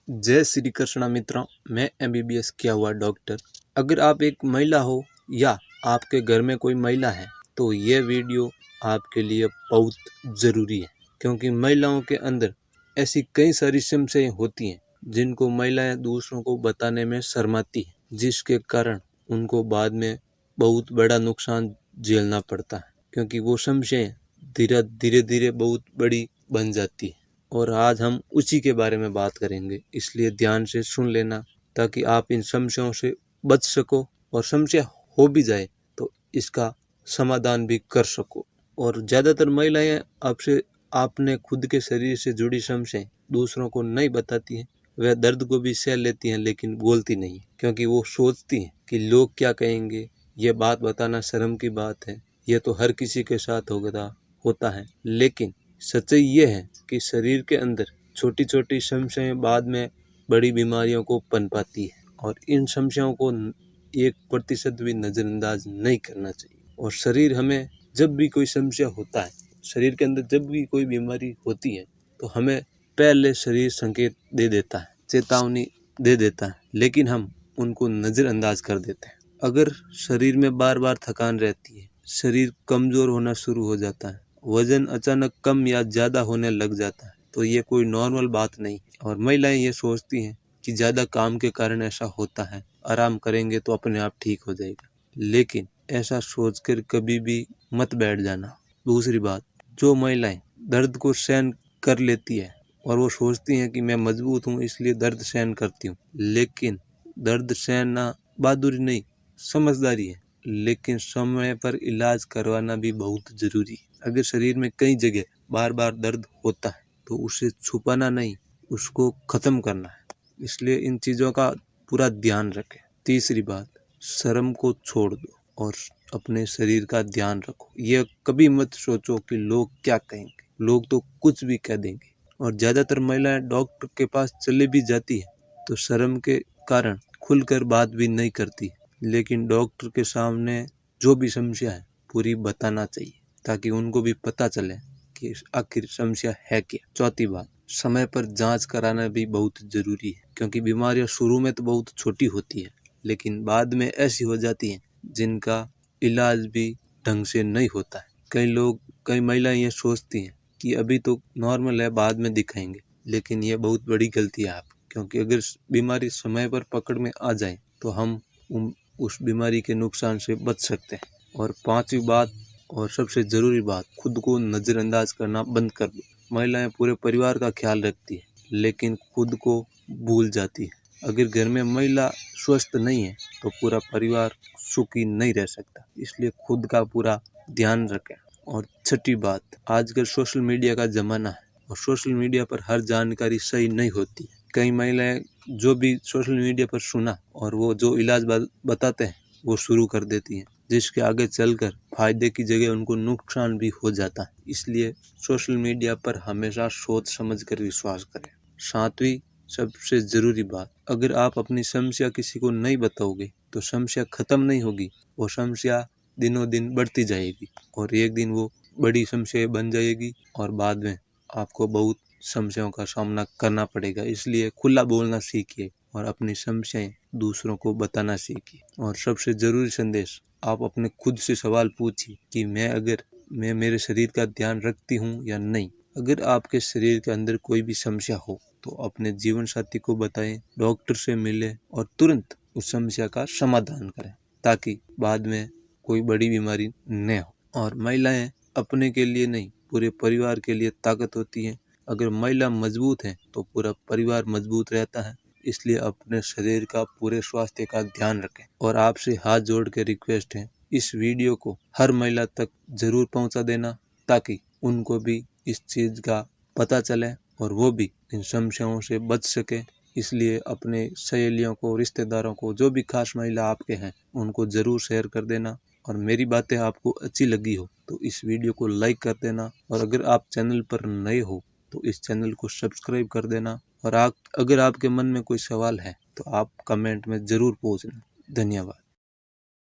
जय श्री कृष्णा मित्रों, मैं एमबीबीएस किया हुआ डॉक्टर। अगर आप एक महिला हो या आपके घर में कोई महिला है तो ये वीडियो आपके लिए बहुत ज़रूरी है, क्योंकि महिलाओं के अंदर ऐसी कई सारी समस्याएं होती हैं जिनको महिलाएं दूसरों को बताने में शर्माती हैं, जिसके कारण उनको बाद में बहुत बड़ा नुकसान झेलना पड़ता है, क्योंकि वो समस्याएं धीरे धीरे बहुत बड़ी बन जाती है। और आज हम उसी के बारे में बात करेंगे, इसलिए ध्यान से सुन लेना ताकि आप इन समस्याओं से बच सको, और समस्या हो भी जाए तो इसका समाधान भी कर सको। और ज़्यादातर महिलाएं आपसे आपने खुद के शरीर से जुड़ी समस्याएं दूसरों को नहीं बताती हैं। वह दर्द को भी सह लेती हैं लेकिन बोलती नहीं, क्योंकि वो सोचती हैं कि लोग क्या कहेंगे। ये बात बताना शर्म की बात है, ये तो हर किसी के साथ होता है। लेकिन सच्चाई ये है कि शरीर के अंदर छोटी छोटी समस्याएं बाद में बड़ी बीमारियों को पनपाती है, और इन समस्याओं को 1% भी नज़रअंदाज नहीं करना चाहिए। और शरीर हमें जब भी कोई समस्या होता है, शरीर के अंदर जब भी कोई बीमारी होती है, तो हमें पहले शरीर संकेत दे देता है, चेतावनी दे देता है, लेकिन हम उनको नज़रअंदाज कर देते हैं। अगर शरीर में बार बार थकान रहती है, शरीर कमज़ोर होना शुरू हो जाता है, वजन अचानक कम या ज़्यादा होने लग जाता है, तो ये कोई नॉर्मल बात नहीं। और महिलाएं ये सोचती हैं कि ज़्यादा काम के कारण ऐसा होता है, आराम करेंगे तो अपने आप ठीक हो जाएगा, लेकिन ऐसा सोचकर कभी भी मत बैठ जाना। दूसरी बात, जो महिलाएं दर्द को सहन कर लेती है और वो सोचती हैं कि मैं मजबूत हूँ इसलिए दर्द सहन करती हूँ, लेकिन दर्द सहना बहादुरी नहीं, समझदारी है। लेकिन समय पर इलाज करवाना भी बहुत जरूरी है। अगर शरीर में कई जगह बार बार दर्द होता है तो उसे छुपाना नहीं, उसको खत्म करना है। इसलिए इन चीज़ों का पूरा ध्यान रखें। तीसरी बात, शर्म को छोड़ दो और अपने शरीर का ध्यान रखो। यह कभी मत सोचो कि लोग क्या कहेंगे, लोग तो कुछ भी कह देंगे। और ज़्यादातर महिलाएं डॉक्टर के पास चले भी जाती है तो शर्म के कारण खुलकर बात भी नहीं करती, लेकिन डॉक्टर के सामने जो भी समस्या है पूरी बताना चाहिए, ताकि उनको भी पता चले कि आखिर समस्या है क्या। चौथी बात, समय पर जांच कराना भी बहुत जरूरी है, क्योंकि बीमारियां शुरू में तो बहुत छोटी होती है, लेकिन बाद में ऐसी हो जाती हैं जिनका इलाज भी ढंग से नहीं होता है। कई महिलाएं ये सोचती हैं कि अभी तो नॉर्मल है, बाद में दिखाएंगे, लेकिन ये बहुत बड़ी गलती है आप, क्योंकि अगर बीमारी समय पर पकड़ में आ जाए तो हम उस बीमारी के नुकसान से बच सकते हैं। और पांचवी बात और सबसे ज़रूरी बात, खुद को नज़रअंदाज करना बंद कर दो। महिलाएं पूरे परिवार का ख्याल रखती है लेकिन खुद को भूल जाती है। अगर घर में महिला स्वस्थ नहीं है तो पूरा परिवार सुखी नहीं रह सकता, इसलिए खुद का पूरा ध्यान रखें। और छठी बात, आजकल सोशल मीडिया का ज़माना है और सोशल मीडिया पर हर जानकारी सही नहीं होती। कई महिलाएं जो भी सोशल मीडिया पर सुना और वो जो इलाज बताते हैं वो शुरू कर देती हैं, जिसके आगे चलकर फायदे की जगह उनको नुकसान भी हो जाता है। इसलिए सोशल मीडिया पर हमेशा सोच समझ कर विश्वास करें। सातवीं सबसे ज़रूरी बात, अगर आप अपनी समस्या किसी को नहीं बताओगे तो समस्या खत्म नहीं होगी, वो समस्या दिनों दिन बढ़ती जाएगी और एक दिन वो बड़ी समस्या बन जाएगी और बाद में आपको बहुत समस्याओं का सामना करना पड़ेगा। इसलिए खुला बोलना सीखिए और अपनी समस्याएं दूसरों को बताना सीखिए। और सबसे ज़रूरी संदेश, आप अपने खुद से सवाल पूछिए कि मैं मेरे शरीर का ध्यान रखती हूँ या नहीं। अगर आपके शरीर के अंदर कोई भी समस्या हो तो अपने जीवन साथी को बताएं, डॉक्टर से मिलें और तुरंत उस समस्या का समाधान करें, ताकि बाद में कोई बड़ी बीमारी न हो। और महिलाएं अपने के लिए नहीं, पूरे परिवार के लिए ताकत होती हैं। अगर महिला मजबूत है तो पूरा परिवार मजबूत रहता है। इसलिए अपने शरीर का पूरे स्वास्थ्य का ध्यान रखें। और आपसे हाथ जोड़ के रिक्वेस्ट है, इस वीडियो को हर महिला तक जरूर पहुंचा देना, ताकि उनको भी इस चीज़ का पता चले और वो भी इन समस्याओं से बच सके। इसलिए अपने सहेलियों को, रिश्तेदारों को, जो भी खास महिला आपके हैं उनको ज़रूर शेयर कर देना। और मेरी बातें आपको अच्छी लगी हो तो इस वीडियो को लाइक कर देना। और अगर आप चैनल पर नए हो तो इस चैनल को सब्सक्राइब कर देना। और अगर आपके मन में कोई सवाल है तो आप कमेंट में ज़रूर पूछना। धन्यवाद।